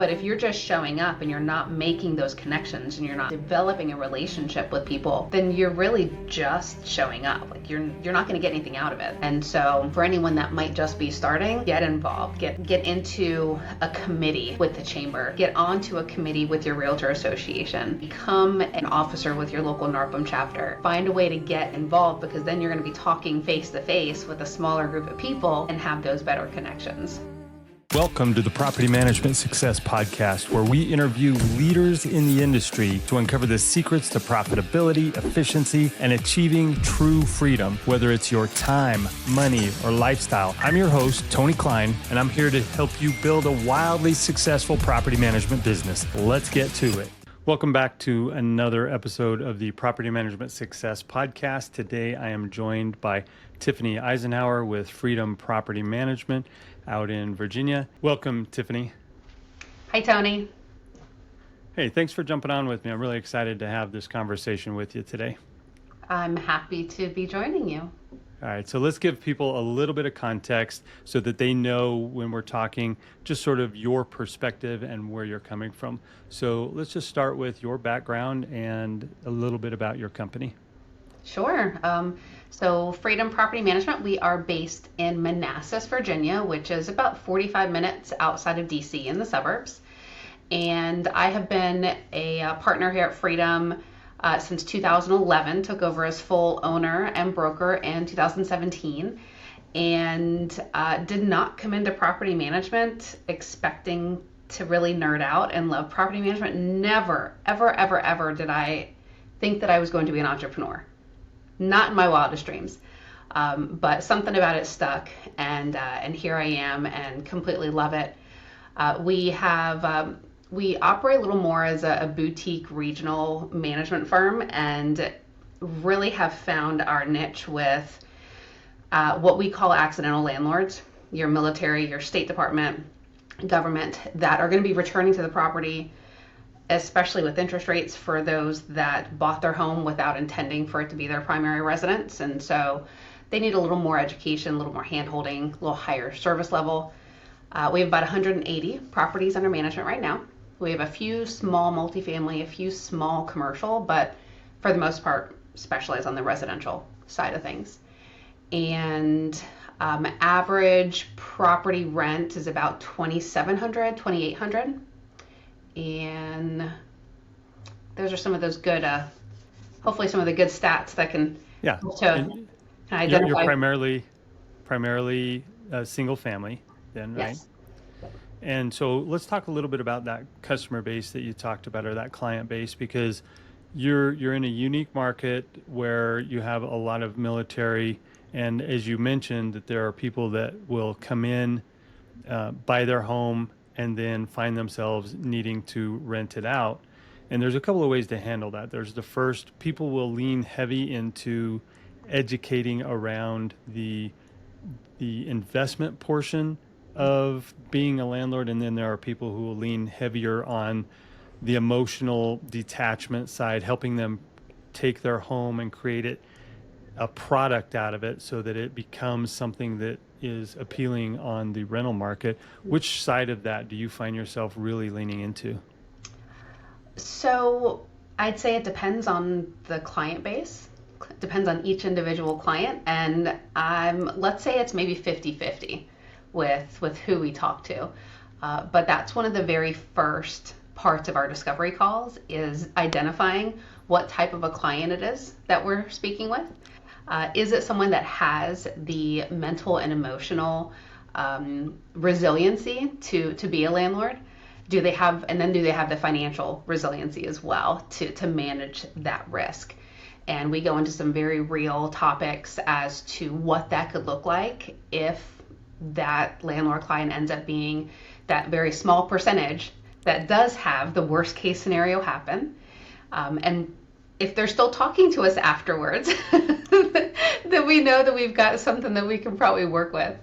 But if you're just showing up and you're not making those connections and you're not developing a relationship with people, then you're really just showing up. Like you're not going to get anything out of it. And so for anyone that might just be starting, get involved. Get into a committee with the chamber. Get onto a committee with your Realtor Association. Become an officer with your local NARPM chapter. Find a way to get involved, because then you're going to be talking face to face with a smaller group of people and have those better connections. Welcome to the Property Management Success Podcast, where we interview leaders in the industry to uncover the secrets to profitability, efficiency, and achieving true freedom, whether it's your time, money, or lifestyle. I'm your host, Tony Klein, and I'm here to help you build a wildly successful property management business. Let's get to it. Welcome back to another episode of the Property Management Success Podcast. Today, I am joined by Tiffany Izenour with Freedom Property Management out in Virginia. Welcome, Tiffany. Hi, Tony. Hey, thanks for jumping on with me. I'm really excited to have this conversation with you today. I'm happy to be joining you. All right, so let's give people a little bit of context so that they know when we're talking just sort of your perspective and where you're coming from. So let's just start with your background and a little bit about your company. Sure. So Freedom Property Management, we are based in Manassas, Virginia, which is about 45 minutes outside of DC in the suburbs. And I have been a partner here at Freedom since 2011, took over as full owner and broker in 2017, and did not come into property management expecting to really nerd out and love property management. Never, ever did I think that I was going to be an entrepreneur. Not in my wildest dreams, but something about it stuck, and here I am and completely love it. We operate a little more as a boutique regional management firm, and really have found our niche with what we call accidental landlords, your military, your State Department, government, that are going to be returning to the property, especially with interest rates, for those that bought their home without intending for it to be their primary residence. And so they need a little more education, a little more hand-holding, a little higher service level. We have about 180 properties under management right now. We have a few small multifamily, a few small commercial, but for the most part, specialize on the residential side of things. And average property rent is about $2,700, $2,800. And those are some of those good, hopefully some of the good stats that can identify. You're primarily single family then, right? Yes. And so let's talk a little bit about that customer base that you talked about, or that client base, because you're in a unique market where you have a lot of military, and as you mentioned, that there are people that will come in, buy their home, and then find themselves needing to rent it out. And there's a couple of ways to handle that. There's the first, people will lean heavy into educating around the investment portion of being a landlord, and then there are people who will lean heavier on the emotional detachment side, helping them take their home and create it a product out of it so that it becomes something that is appealing on the rental market. Which side of that do you find yourself really leaning into? So I'd say it depends on the client base, depends on each individual client, and let's say it's maybe 50-50 with who we talk to. But that's one of the very first parts of our discovery calls, is identifying what type of a client it is that we're speaking with. Is it someone that has the mental and emotional resiliency to be a landlord? Do they have the financial resiliency as well to manage that risk? And we go into some very real topics as to what that could look like if that landlord client ends up being that very small percentage that does have the worst case scenario happen. And if they're still talking to us afterwards, then we know that we've got something that we can probably work with.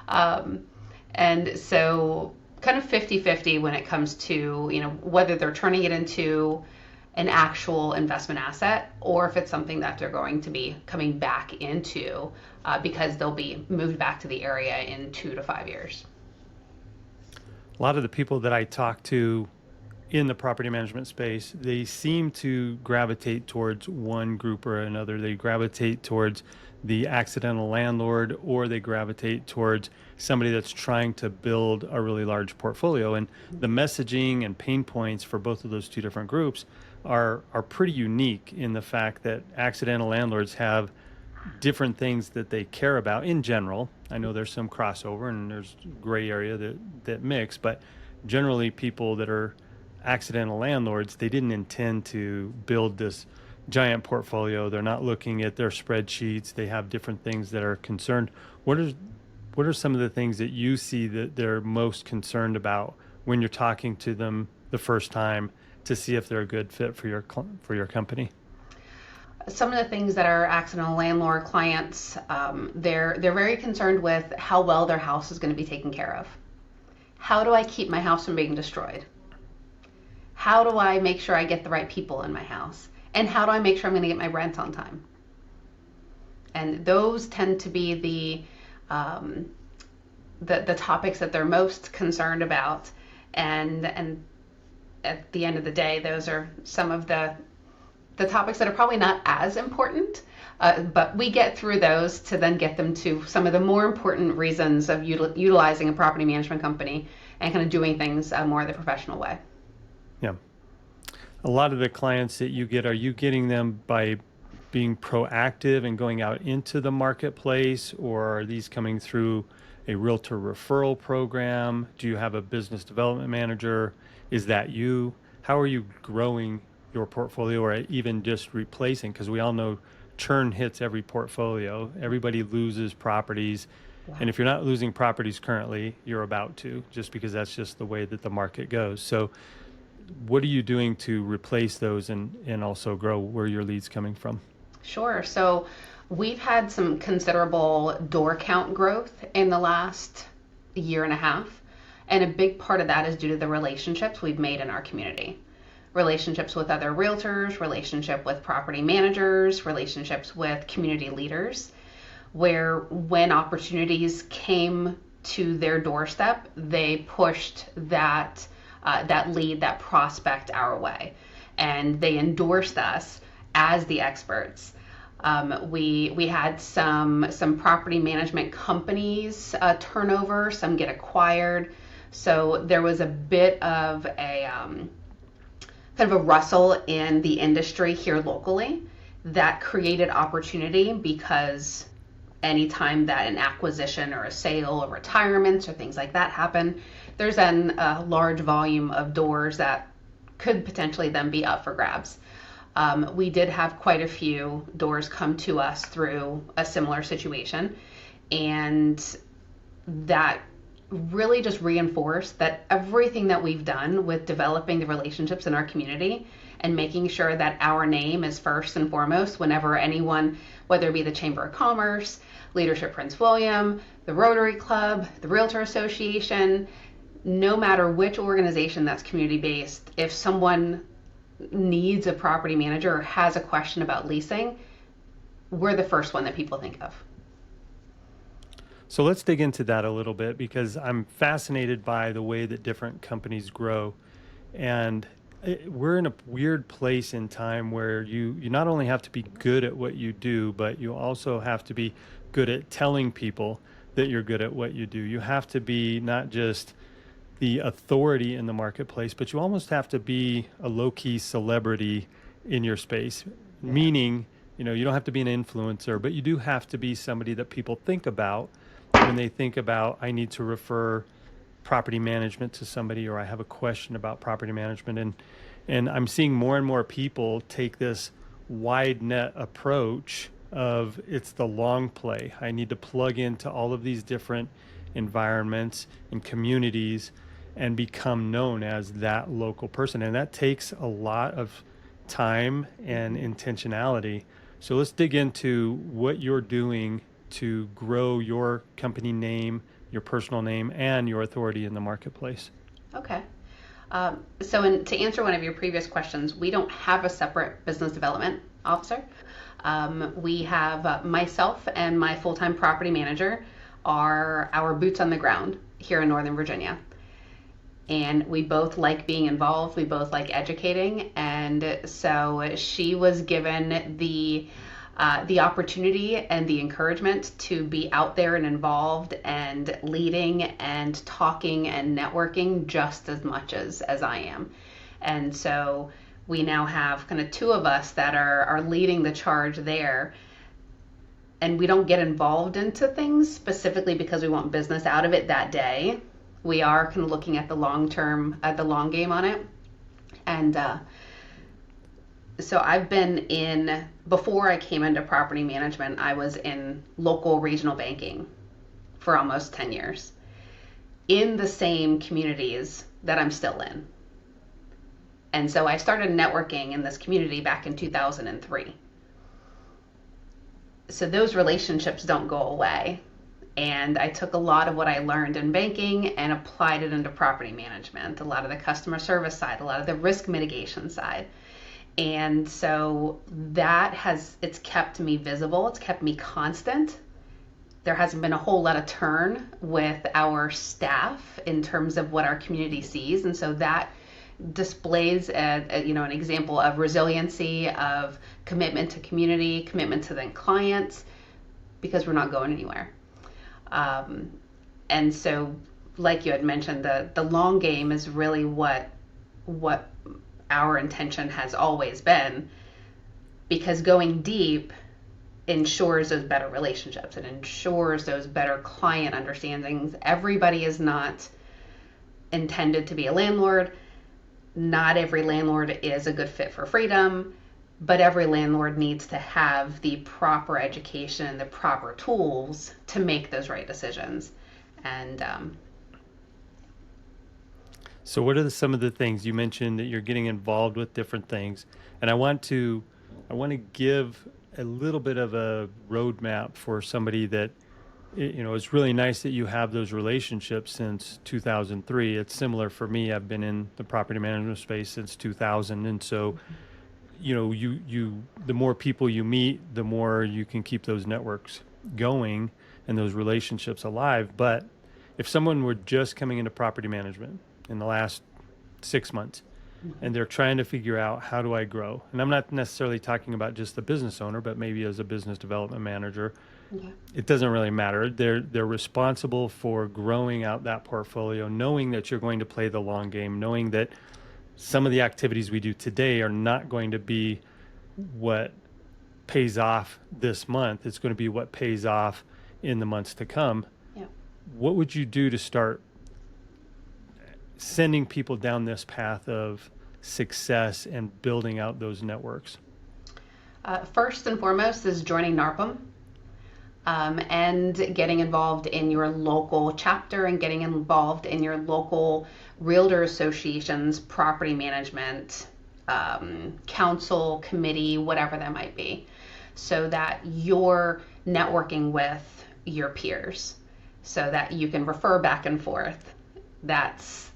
And so kind of 50-50 when it comes to, whether they're turning it into an actual investment asset, or if it's something that they're going to be coming back into because they'll be moved back to the area in 2 to 5 years. a lot of the people that I talk to in the property management space, they seem to gravitate towards one group or another. They gravitate towards the accidental landlord, or they gravitate towards somebody that's trying to build a really large portfolio. And the messaging and pain points for both of those two different groups are pretty unique in the fact that accidental landlords have different things that they care about in general. I know there's some crossover and there's gray area that mix, but generally people that are accidental landlords, they didn't intend to build this giant portfolio. They're not looking at their spreadsheets. They have different things that are concerned. What are some of the things that you see that they're most concerned about when you're talking to them the first time to see if they're a good fit for your company? Some of the things that our accidental landlord clients, they're very concerned with how well their house is going to be taken care of. How do I keep my house from being destroyed? How do I make sure I get the right people in my house? And how do I make sure I'm going to get my rent on time? And those tend to be the topics that they're most concerned about. And at the end of the day, those are some of the topics that are probably not as important, but we get through those to then get them to some of the more important reasons of utilizing a property management company and kind of doing things more the professional way. Yeah. A lot of the clients that you get, are you getting them by being proactive and going out into the marketplace, or are these coming through a realtor referral program? Do you have a business development manager? Is that you? How are you growing your portfolio, or even just replacing? Because we all know churn hits every portfolio. Everybody loses properties. Wow. And if you're not losing properties currently, you're about to, just because that's just the way that the market goes. So what are you doing to replace those and also grow? Where are your leads coming from? Sure. So we've had some considerable door count growth in the last year and a half. And a big part of that is due to the relationships we've made in our community. Relationships with other realtors, relationship with property managers, relationships with community leaders, where when opportunities came to their doorstep, they pushed that lead, that prospect our way, and they endorsed us as the experts. We had some property management companies turnover, some get acquired, so there was a bit of a kind of a rustle in the industry here locally that created opportunity, because anytime that an acquisition or a sale or retirements or things like that happen, there's then a large volume of doors that could potentially then be up for grabs. We did have quite a few doors come to us through a similar situation, and that really just reinforced that everything that we've done with developing the relationships in our community and making sure that our name is first and foremost whenever anyone, whether it be the Chamber of Commerce, Leadership Prince William, the Rotary Club, the Realtor Association, no matter which organization that's community-based, if someone needs a property manager or has a question about leasing, we're the first one that people think of. So let's dig into that a little bit, because I'm fascinated by the way that different companies grow. And we're in a weird place in time where you not only have to be good at what you do, but you also have to be good at telling people that you're good at what you do. You have to be not just the authority in the marketplace, but you almost have to be a low-key celebrity in your space. Yeah. Meaning, you don't have to be an influencer, but you do have to be somebody that people think about when they think about, I need to refer property management to somebody, or I have a question about property management. And I'm seeing more and more people take this wide net approach of, it's the long play. I need to plug into all of these different environments and communities and become known as that local person. And that takes a lot of time and intentionality. So let's dig into what you're doing to grow your company name, your personal name, and your authority in the marketplace. Okay. To answer one of your previous questions, we don't have a separate business development officer. We have myself and my full-time property manager are our boots on the ground here in Northern Virginia. and we both like being involved. We both like educating, and so she was given the opportunity and the encouragement to be out there and involved and leading and talking and networking just as much as I am. And so we now have kind of two of us that are leading the charge there. And we don't get involved into things specifically because we want business out of it that day. We are kind of looking at the long term, at the long game on it. And so I've been in, before I came into property management, I was in local regional banking for almost 10 years in the same communities that I'm still in. And so I started networking in this community back in 2003. So those relationships don't go away. And I took a lot of what I learned in banking and applied it into property management, a lot of the customer service side, a lot of the risk mitigation side. And so it's kept me visible, it's kept me constant. There hasn't been a whole lot of turn with our staff in terms of what our community sees. And so that displays an example of resiliency, of commitment to community, commitment to the clients, because we're not going anywhere. And so, like you had mentioned, the long game is really what our intention has always been, because going deep ensures those better relationships and ensures those better client understandings. Everybody is not intended to be a landlord. Not every landlord is a good fit for Freedom, but every landlord needs to have the proper education and the proper tools to make those right decisions. And so what are some of the things you mentioned that you're getting involved with different things? And I want to give a little bit of a roadmap for somebody that, it's really nice that you have those relationships since 2003. It's similar for me. I've been in the property management space since 2000. And so, the more people you meet, the more you can keep those networks going and those relationships alive. But if someone were just coming into property management in the last 6 months, and they're trying to figure out, how do I grow? And I'm not necessarily talking about just the business owner, but maybe as a business development manager. Yeah. It doesn't really matter. They're responsible for growing out that portfolio, knowing that you're going to play the long game, knowing that some of the activities we do today are not going to be what pays off this month. It's going to be what pays off in the months to come. Yeah. What would you do to start sending people down this path of success and building out those networks? First and foremost is joining NARPM. And getting involved in your local chapter and getting involved in your local Realtor Associations, property management, council, committee, whatever that might be, so that you're networking with your peers so that you can refer back and forth. That's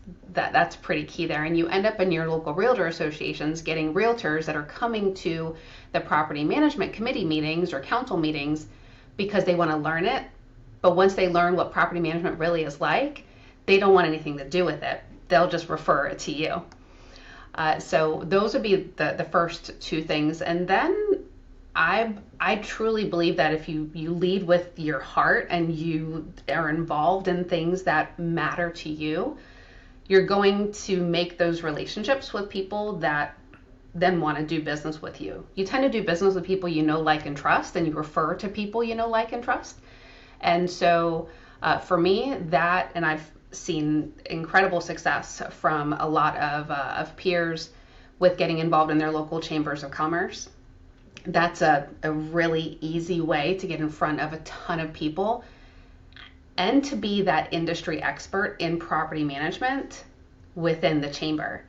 pretty key there. And you end up in your local Realtor Associations getting realtors that are coming to the property management committee meetings or council meetings because they want to learn it. But once they learn what property management really is like, they don't want anything to do with it. They'll just refer it to you. So those would be the first two things. And then I truly believe that if you lead with your heart and you are involved in things that matter to you, you're going to make those relationships with people that then want to do business with you. You tend to do business with people you know, like, and trust, and you refer to people you know, like, and trust. And so for me, that, and I've seen incredible success from a lot of peers with getting involved in their local chambers of commerce. That's a really easy way to get in front of a ton of people and to be that industry expert in property management within the chamber.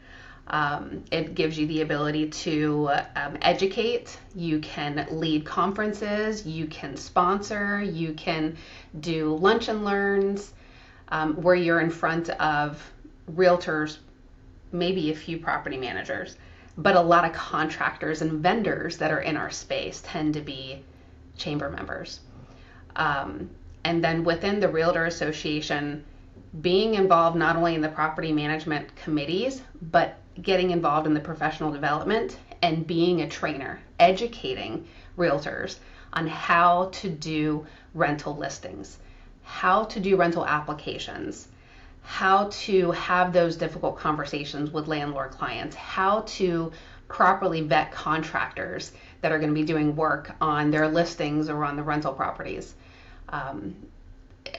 It gives you the ability to educate. You can lead conferences, you can sponsor, you can do lunch and learns where you're in front of realtors, maybe a few property managers, but a lot of contractors and vendors that are in our space tend to be chamber members. And then within the Realtor Association, being involved not only in the property management committees, but getting involved in the professional development and being a trainer, educating realtors on how to do rental listings, how to do rental applications, how to have those difficult conversations with landlord clients, how to properly vet contractors that are going to be doing work on their listings or on the rental properties.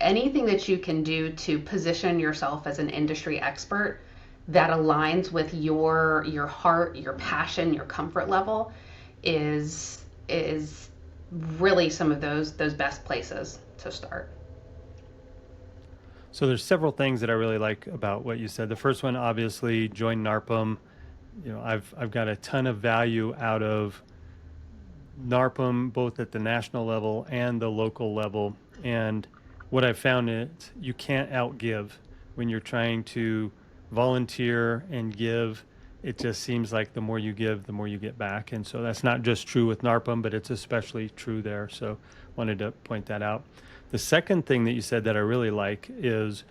Anything that you can do to position yourself as an industry expert that aligns with your heart, your passion, your comfort level is really some of those best places to start. So there's several things that I really like about what you said. The first one, obviously, join NARPM. I've got a ton of value out of NARPM, both at the national level and the local level. And what I've found is you can't outgive when you're trying to volunteer and give. It just seems like the more you give, the more you get back. And so that's not just true with NARPM, but it's especially true there. So wanted to point that out. The second thing that you said that I really like is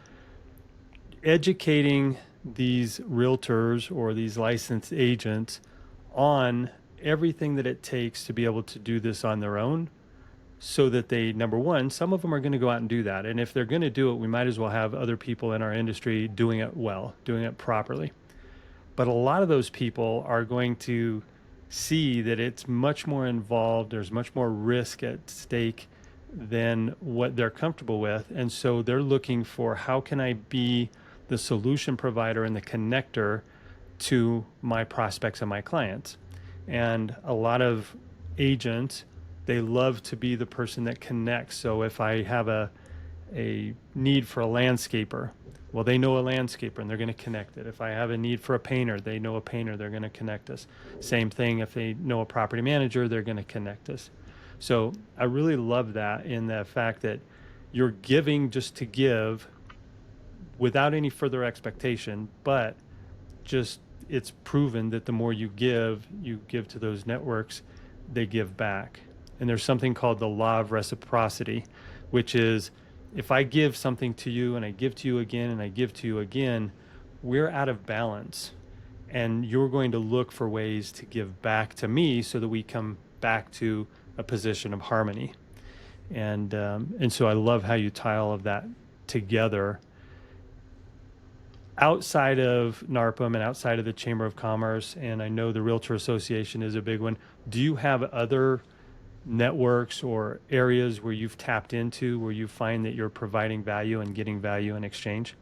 educating these realtors or these licensed agents on everything that it takes to be able to do this on their own, so that they, number one, some of them are going to go out and do that. And if they're going to do it, we might as well have other people in our industry doing it well, doing it properly. But a lot of those people are going to see that it's much more involved, there's much more risk at stake than what they're comfortable with. And so they're looking for, how can I be the solution provider and the connector to my prospects and my clients? And a lot of agents, they love to be the person that connects. So if I have a need for a landscaper, well, they know a landscaper and they're going to connect it. If I have a need for a painter, they know a painter, they're going to connect us. Same thing, if they know a property manager, they're going to connect us. So I really love that, in the fact that you're giving just to give without any further expectation, but just it's proven that the more you give to those networks, they give back. And there's something called the law of reciprocity, which is, if I give something to you and I give to you again and I give to you again, we're out of balance. And you're going to look for ways to give back to me so that we come back to a position of harmony. And so I love how you tie all of that together. Outside of NARPM and outside of the Chamber of Commerce, and I know the Realtor Association is a big one, do you have other networks or areas where you've tapped into, where you find that you're providing value and getting value in exchange?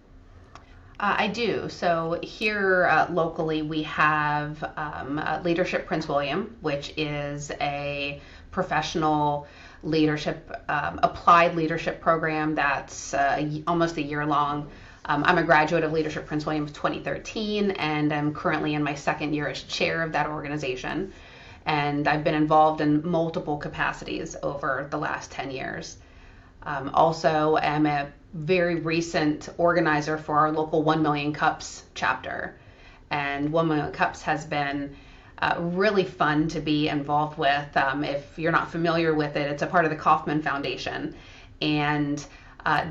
I do. So here locally, we have Leadership Prince William, which is a professional leadership, applied leadership program that's almost a year long. I'm a graduate of Leadership Prince William 2013, and I'm currently in my second year as chair of that organization. And I've been involved in multiple capacities over the last 10 years. Also, am a very recent organizer for our local 1 Million Cups chapter. And 1 Million Cups has been really fun to be involved with. If you're not familiar with it, it's a part of the Kauffman Foundation. And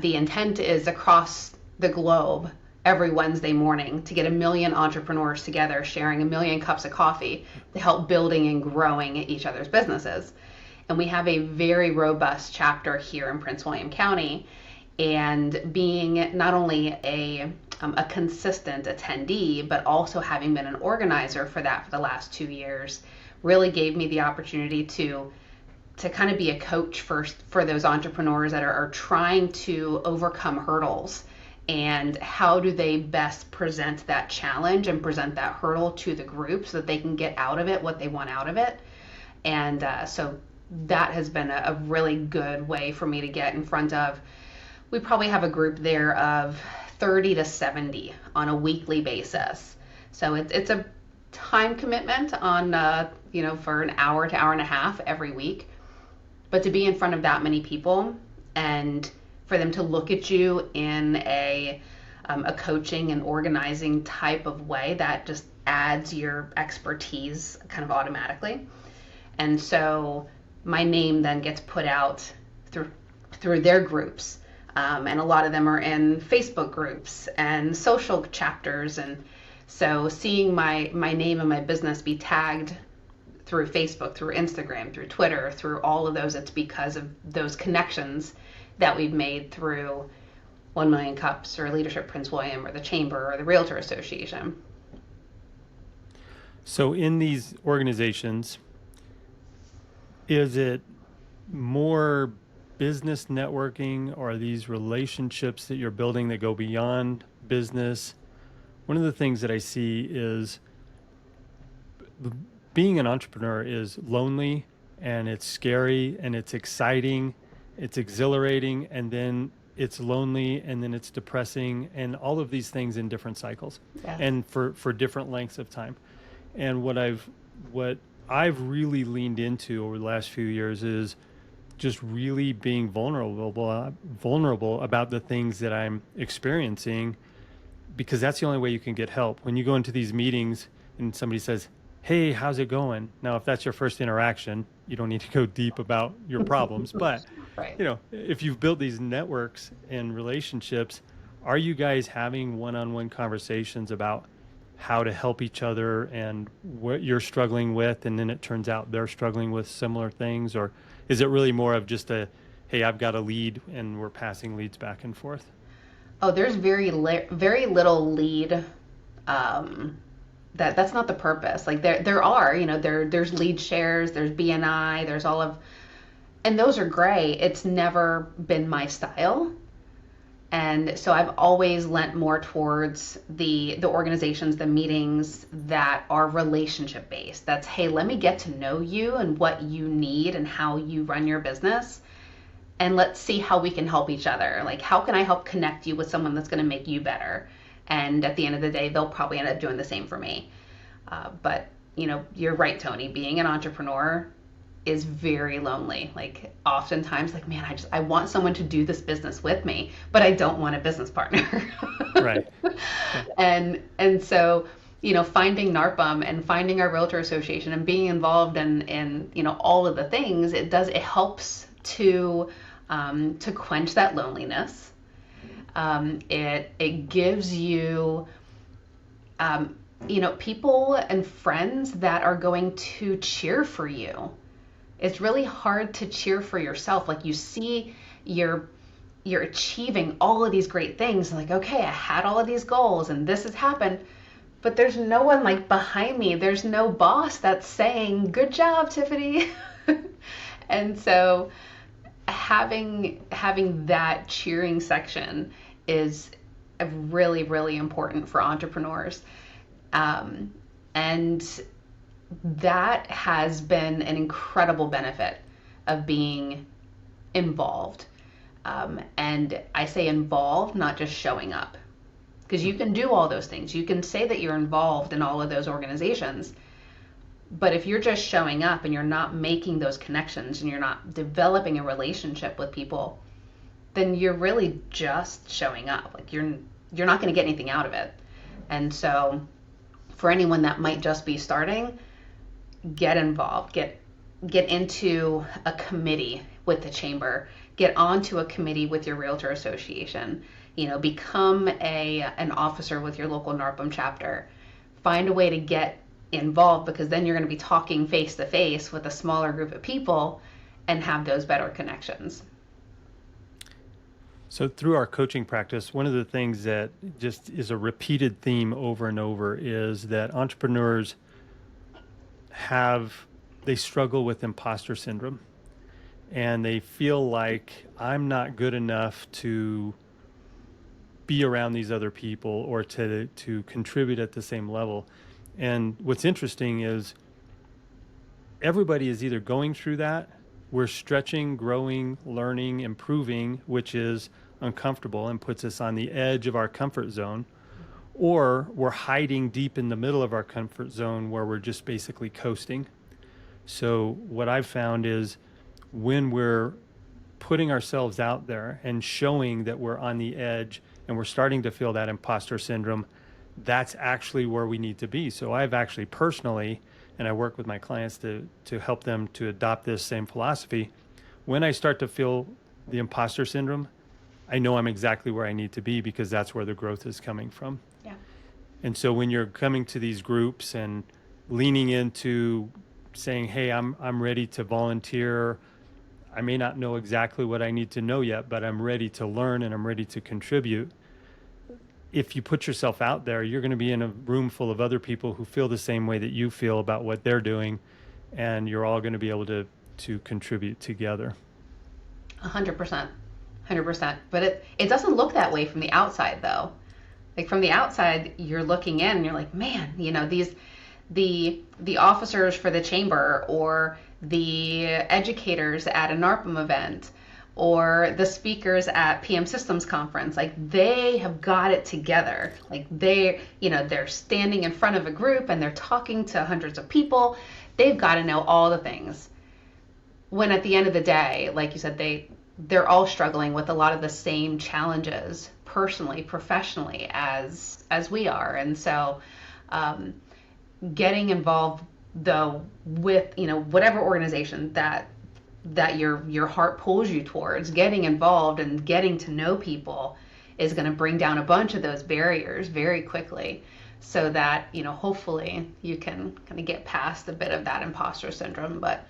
the intent is across the globe every Wednesday morning to get 1 million entrepreneurs together, sharing 1 million cups of coffee to help building and growing each other's businesses. And we have a very robust chapter here in Prince William County. And being not only a consistent attendee, but also having been an organizer for that for the last 2 years, really gave me the opportunity to kind of be a coach for those entrepreneurs that are trying to overcome hurdles. And how do they best present that challenge and present that hurdle to the group so that they can get out of it what they want out of it. And so that has been a really good way for me to get in front of, we probably have a group there of 30 to 70 on a weekly basis. So it's a time commitment on, for an hour to hour and a half every week. But to be in front of that many people and for them to look at you in a coaching and organizing type of way, that just adds your expertise kind of automatically. And so my name then gets put out through their groups And a lot of them are in Facebook groups and social chapters. And so seeing my name and my business be tagged through Facebook, through Instagram, through Twitter, through all of those, it's because of those connections that we've made through 1 Million Cups or Leadership Prince William or the Chamber or the Realtor Association. So in these organizations, is it more business networking, or are these relationships that you're building that go beyond business? One of the things that I see is being an entrepreneur is lonely, and it's scary, and it's exciting, it's exhilarating, and then it's lonely, and then it's depressing, and all of these things in different cycles, Yes. and for different lengths of time. And what I've really leaned into over the last few years is just really being vulnerable about the things that I'm experiencing, because that's the only way you can get help. When you go into these meetings and somebody says, "Hey, how's it going?" Now, if that's your first interaction, you don't need to go deep about your problems. But, Right. if you've built these networks and relationships, are you guys having one-on-one conversations about how to help each other and what you're struggling with, and then it turns out they're struggling with similar things? Or is it really more of just hey, I've got a lead and we're passing leads back and forth? Oh, there's very little lead. That's not the purpose. Like there are, there's lead shares, there's BNI, there's all of, and those are great. It's never been my style. And so I've always lent more towards the organizations, the meetings that are relationship based. That's, hey, let me get to know you and what you need and how you run your business. And let's see how we can help each other. Like, how can I help connect you with someone that's going to make you better? And at the end of the day, they'll probably end up doing the same for me. But you're right, Tony. Being an entrepreneur is very lonely. Like, oftentimes, like, man, I want someone to do this business with me, but I don't want a business partner. Right. Yeah. And so, finding NARPM and finding our Realtor Association and being involved in all of the things, it helps to quench that loneliness. It gives you people and friends that are going to cheer for you. It's really hard to cheer for yourself. Like, you see you're achieving all of these great things, like, okay, I had all of these goals and this has happened, but there's no one like behind me. There's no boss that's saying, "Good job, Tiffany." And so having that cheering section is really, really important for entrepreneurs. And that has been an incredible benefit of being involved. And I say involved, not just showing up. Because you can do all those things. You can say that you're involved in all of those organizations. But if you're just showing up and you're not making those connections and you're not developing a relationship with people, then you're really just showing up. Like, you're not going to get anything out of it. And so for anyone that might just be starting, get involved, get into a committee with the chamber, get onto a committee with your Realtor Association, become an officer with your local NARPM chapter. Find a way to get involved, because then you're going to be talking face to face with a smaller group of people and have those better connections. So through our coaching practice, one of the things that just is a repeated theme over and over is that entrepreneurs they struggle with imposter syndrome, and they feel like, I'm not good enough to be around these other people or to contribute at the same level. And what's interesting is everybody is either going through that, we're stretching, growing, learning, improving, which is uncomfortable and puts us on the edge of our comfort zone, or we're hiding deep in the middle of our comfort zone where we're just basically coasting. So what I've found is, when we're putting ourselves out there and showing that we're on the edge and we're starting to feel that imposter syndrome, that's actually where we need to be. So I've actually personally, and I work with my clients to help them to adopt this same philosophy, when I start to feel the imposter syndrome, I know I'm exactly where I need to be because that's where the growth is coming from. Yeah. And so when you're coming to these groups and leaning into saying, "Hey, I'm ready to volunteer. I may not know exactly what I need to know yet, but I'm ready to learn and I'm ready to contribute." If you put yourself out there, you're going to be in a room full of other people who feel the same way that you feel about what they're doing, and you're all going to be able to contribute together. 100%. 100%. But it doesn't look that way from the outside though. Like from the outside, you're looking in and you're like, man, these the officers for the chamber, or the educators at a NARPM event, or the speakers at PM Systems conference, like they have got it together. Like they're standing in front of a group and they're talking to hundreds of people. They've got to know all the things. When at the end of the day, like you said, they're all struggling with a lot of the same challenges personally, professionally, as we are. And so getting involved though with whatever organization that your heart pulls you towards, getting involved and getting to know people is going to bring down a bunch of those barriers very quickly, so that hopefully you can kind of get past a bit of that imposter syndrome. But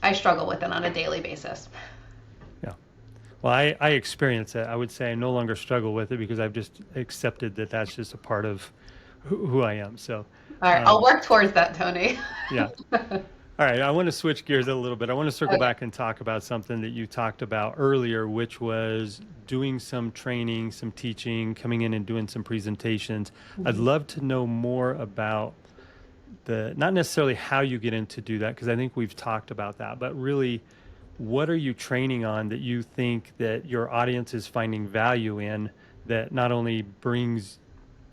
I struggle with it on a daily basis. Yeah. Well, I experience it. I would say I no longer struggle with it because I've just accepted that that's just a part of who I am. So, All right, I'll work towards that, Tony. yeah. All right, I want to switch gears a little bit. I want to circle back and talk about something that you talked about earlier, which was doing some training, some teaching, coming in and doing some presentations. Mm-hmm. I'd love to know more about not necessarily how you get in to do that, because I think we've talked about that, but really, what are you training on that you think that your audience is finding value in, that not only brings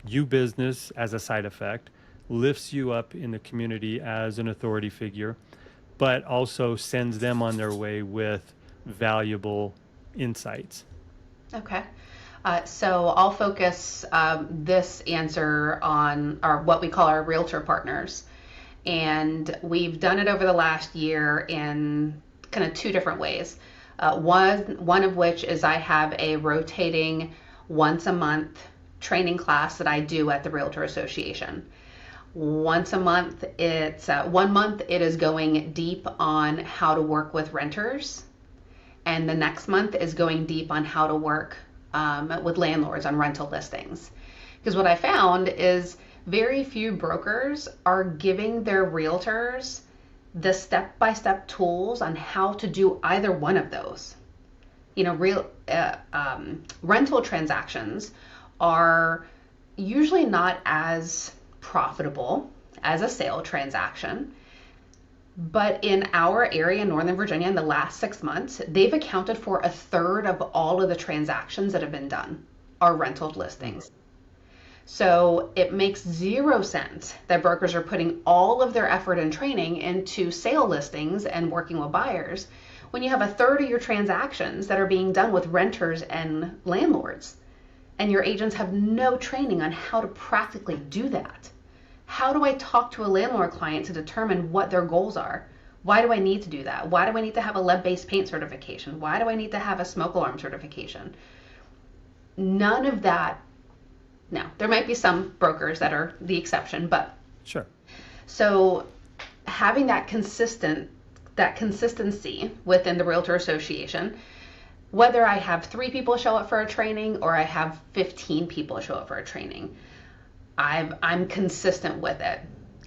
you business as a side effect, lifts you up in the community as an authority figure, but also sends them on their way with valuable insights? Okay. So I'll focus this answer on what we call our realtor partners. And we've done it over the last year in kind of two different ways. One of which is I have a rotating once a month training class that I do at the Realtor Association. Once a month, it's 1 month it is going deep on how to work with renters, and the next month is going deep on how to work with landlords on rental listings. Because what I found is very few brokers are giving their realtors the step-by-step tools on how to do either one of those. Rental transactions are usually not as profitable as a sale transaction. But in our area, Northern Virginia, in the last 6 months, they've accounted for a third of all of the transactions that have been done are rental listings. So it makes zero sense that brokers are putting all of their effort and training into sale listings and working with buyers when you have a third of your transactions that are being done with renters and landlords, and your agents have no training on how to practically do that. How do I talk to a landlord client to determine what their goals are? Why do I need to do that? Why do I need to have a lead-based paint certification? Why do I need to have a smoke alarm certification? None of that. Now, there might be some brokers that are the exception, but sure. So having that consistency within the Realtor Association, whether I have 3 people show up for a training or I have 15 people show up for a training, I'm consistent with it.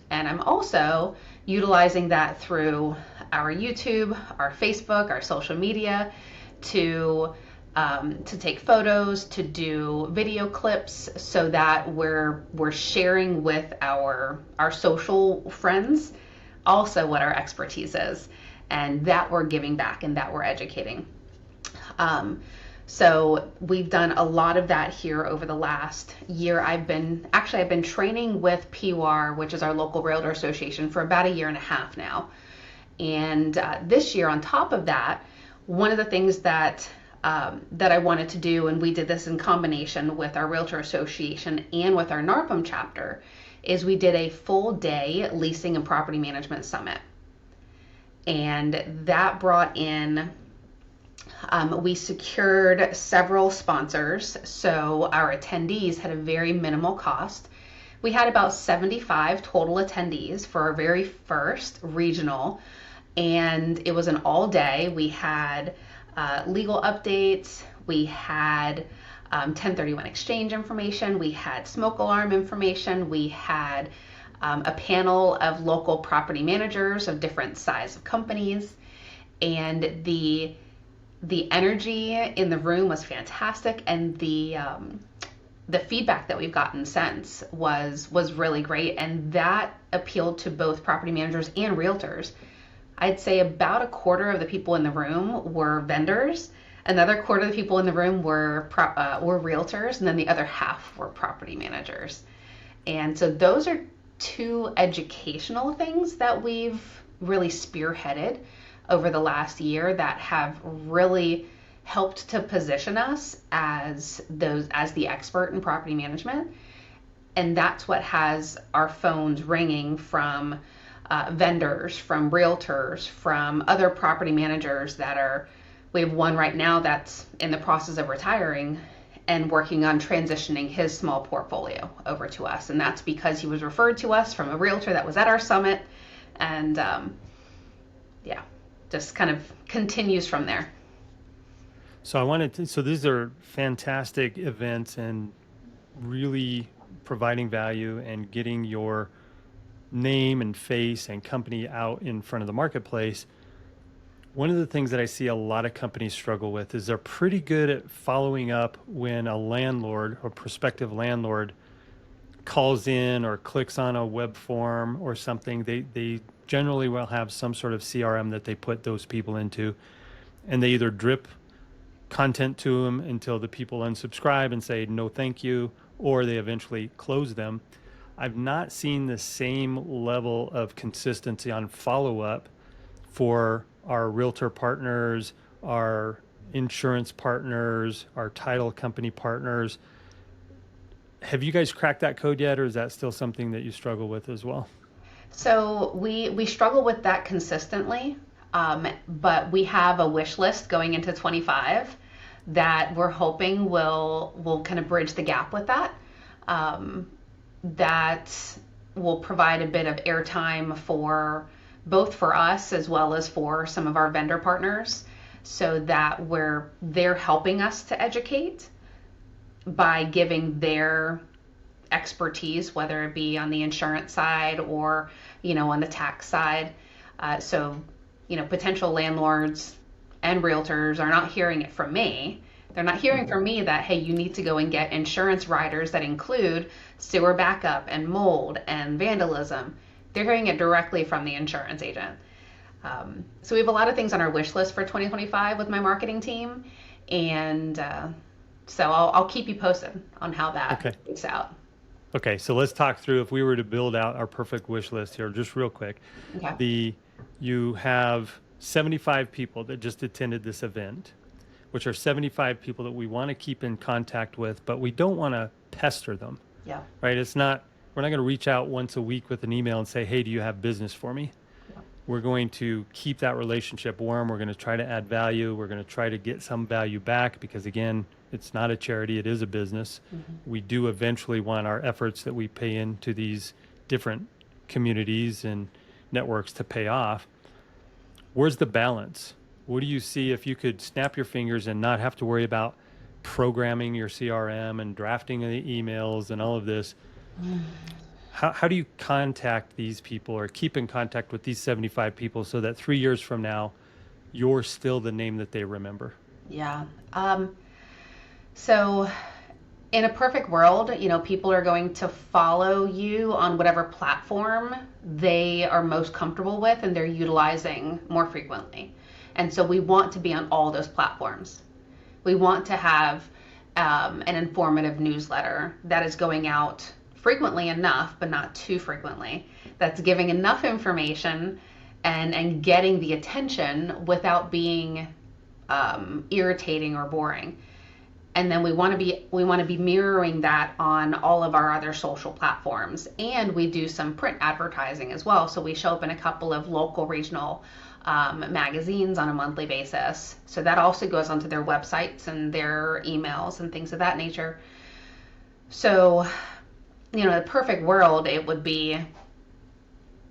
And I'm also utilizing that through our YouTube, our Facebook, our social media to take photos, to do video clips, so that we're sharing with our social friends also what our expertise is, and that we're giving back and that we're educating. So we've done a lot of that here over the last year. I've been training with PUR, which is our local Realtor Association, for about 1.5 years now. And this year, on top of that, one of the things that I wanted to do, and we did this in combination with our Realtor Association and with our NARPM chapter, is we did a full day leasing and property management summit. And that brought in We secured several sponsors, so our attendees had a very minimal cost. We had about 75 total attendees for our very first regional, and it was an all day. We had legal updates, we had 1031 exchange information, we had smoke alarm information, we had a panel of local property managers of different size of companies, and the energy in the room was fantastic, and the feedback that we've gotten since was really great, and that appealed to both property managers and realtors. I'd say about a quarter of the people in the room were vendors, another quarter of the people in the room were realtors, and then the other half were property managers. And so those are two educational things that we've really spearheaded over the last year that have really helped to position us as the expert in property management. And that's what has our phones ringing from vendors, from realtors, from other property managers we have one right now that's in the process of retiring and working on transitioning his small portfolio over to us. And that's because he was referred to us from a realtor that was at our summit. And just kind of continues from there. So these are fantastic events and really providing value and getting your name and face and company out in front of the marketplace. One of the things that I see a lot of companies struggle with is they're pretty good at following up when a landlord or prospective landlord calls in or clicks on a web form or something. They generally will have some sort of CRM that they put those people into, and they either drip content to them until the people unsubscribe and say no thank you, or they eventually close them. I've not seen the same level of consistency on follow-up for our realtor partners, our insurance partners, our title company partners. Have you guys cracked that code yet, or is that still something that you struggle with as well? So we struggle with that consistently, but we have a wish list going into 25 that we're hoping will kind of bridge the gap with that. That will provide a bit of airtime for both for us as well as for some of our vendor partners, so that they're helping us to educate by giving their expertise, whether it be on the insurance side or on the tax side. So potential landlords and realtors are not hearing it from me. They're not hearing from me that, hey, you need to go and get insurance riders that include sewer backup and mold and vandalism. They're hearing it directly from the insurance agent. So we have a lot of things on our wish list for 2025 with my marketing team, and so I'll keep you posted on how that works out. Okay, so let's talk through, if we were to build out our perfect wish list here, just real quick. Okay. You have 75 people that just attended this event, which are 75 people that we want to keep in contact with, but we don't want to pester them. Yeah. Right? We're not going to reach out once a week with an email and say, hey, do you have business for me? Yeah. We're going to keep that relationship warm. We're going to try to add value. We're going to try to get some value back because, again, it's not a charity, it is a business. Mm-hmm. We do eventually want our efforts that we pay into these different communities and networks to pay off. Where's the balance? What do you see if you could snap your fingers and not have to worry about programming your CRM and drafting the emails and all of this? How do you contact these people or keep in contact with these 75 people so that 3 years from now, you're still the name that they remember? Yeah. So in a perfect world, people are going to follow you on whatever platform they are most comfortable with and they're utilizing more frequently. And so we want to be on all those platforms. We want to have an informative newsletter that is going out frequently enough, but not too frequently, that's giving enough information and getting the attention without being irritating or boring. And then we want to be mirroring that on all of our other social platforms, and we do some print advertising as well. So we show up in a couple of local regional magazines on a monthly basis. So that also goes onto their websites and their emails and things of that nature. So, the perfect world, it would be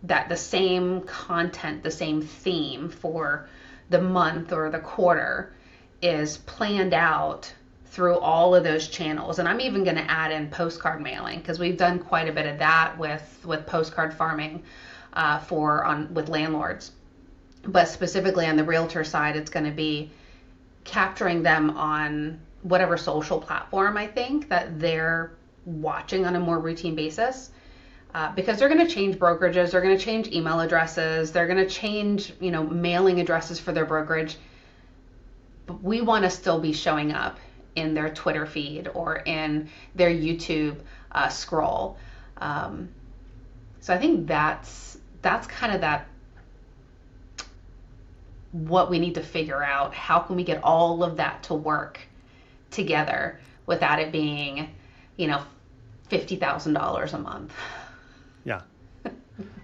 that the same content, the same theme for the month or the quarter is planned out through all of those channels. And I'm even going to add in postcard mailing, because we've done quite a bit of that with postcard farming with landlords. But specifically on the realtor side, it's going to be capturing them on whatever social platform I think that they're watching on a more routine basis. Because they're going to change brokerages, they're going to change email addresses, they're going to change, mailing addresses for their brokerage. But we want to still be showing up in their Twitter feed or in their YouTube scroll. So I think that's kind of that, what we need to figure out. How can we get all of that to work together without it being, $50,000 a month? Yeah.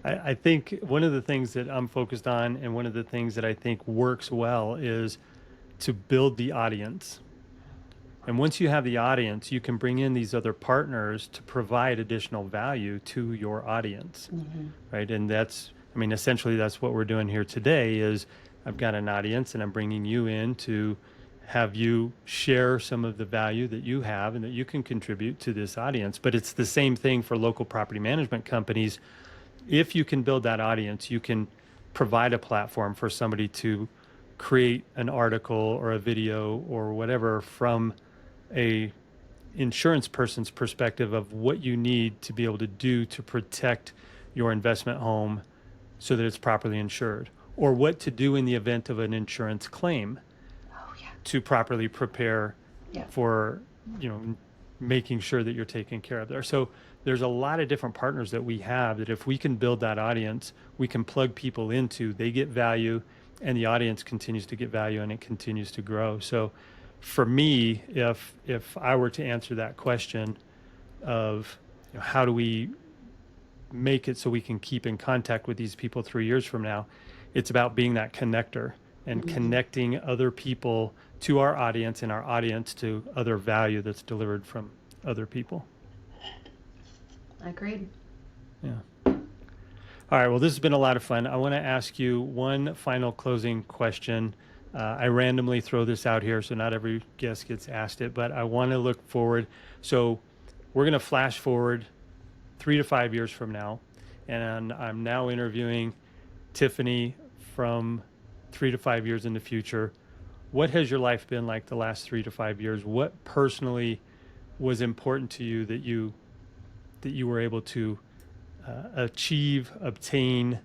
I think one of the things that I'm focused on, and one of the things that I think works well, is to build the audience. And once you have the audience, you can bring in these other partners to provide additional value to your audience, right? And essentially that's what we're doing here today. Is I've got an audience and I'm bringing you in to have you share some of the value that you have and that you can contribute to this audience. But it's the same thing for local property management companies. If you can build that audience, you can provide a platform for somebody to create an article or a video or whatever from a insurance person's perspective of what you need to be able to do to protect your investment home so that it's properly insured, or what to do in the event of an insurance claim to properly prepare for, making sure that you're taken care of there. So there's a lot of different partners that we have that if we can build that audience, we can plug people into, they get value, and the audience continues to get value, and it continues to grow. So for me, if I were to answer that question of how do we make it so we can keep in contact with these people 3 years from now, it's about being that connector and connecting other people to our audience and our audience to other value that's delivered from other people. Agreed. Yeah. All right. Well, this has been a lot of fun. I want to ask you one final closing question. I randomly throw this out here, so not every guest gets asked it, but I want to look forward. So we're going to flash forward 3 to 5 years from now, and I'm now interviewing Tiffany from 3 to 5 years in the future. What has your life been like the last 3 to 5 years? What personally was important to you that you were able to achieve, obtain?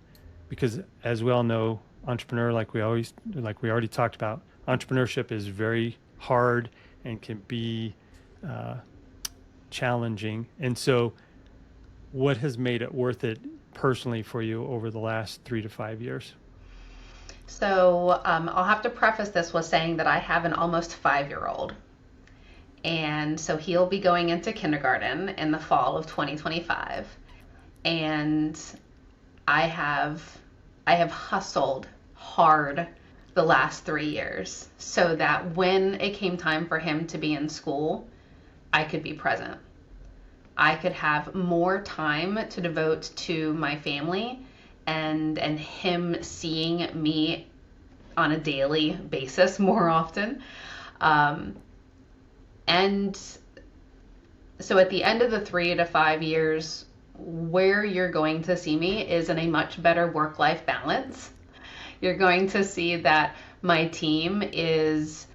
Because as we all know, entrepreneur, like we already talked about, entrepreneurship is very hard and can be challenging. And so what has made it worth it personally for you over the last 3 to 5 years? So I'll have to preface this with saying that I have an almost 5-year-old. And so he'll be going into kindergarten in the fall of 2025. And I have hustled hard the last 3 years so that when it came time for him to be in school, I could be present. I could have more time to devote to my family and him seeing me on a daily basis more often. And so at the end of the 3 to 5 years, where you're going to see me is in a much better work-life balance. You're going to see that my team is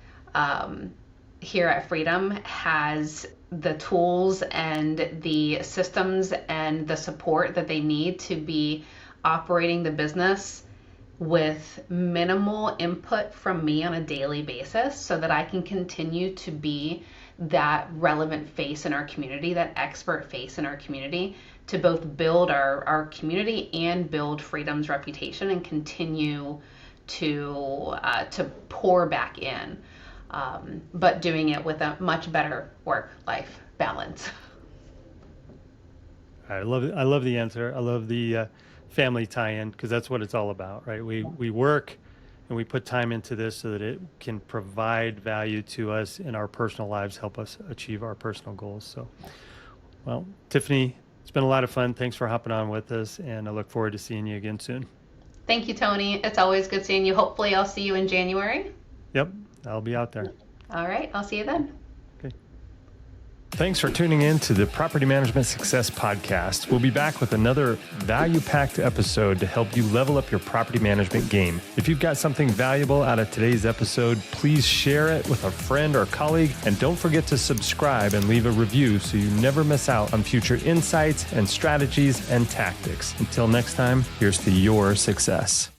here at Freedom has the tools and the systems and the support that they need to be operating the business with minimal input from me on a daily basis, so that I can continue to be that relevant face in our community, that expert face in our community, to both build our community and build Freedom's reputation and continue to pour back in. but doing it with a much better work-life balance. I love it. I love the answer. I love the family tie-in, because that's what it's all about, right? We work and we put time into this so that it can provide value to us in our personal lives, help us achieve our personal goals. So, well, Tiffany, it's been a lot of fun. Thanks for hopping on with us, and I look forward to seeing you again soon. Thank you, Tony. It's always good seeing you. Hopefully, I'll see you in January. Yep, I'll be out there. All right, I'll see you then. Okay. Thanks for tuning in to the Property Management Success Podcast. We'll be back with another value-packed episode to help you level up your property management game. If you've got something valuable out of today's episode, please share it with a friend or colleague, and don't forget to subscribe and leave a review so you never miss out on future insights and strategies and tactics. Until next time, here's to your success.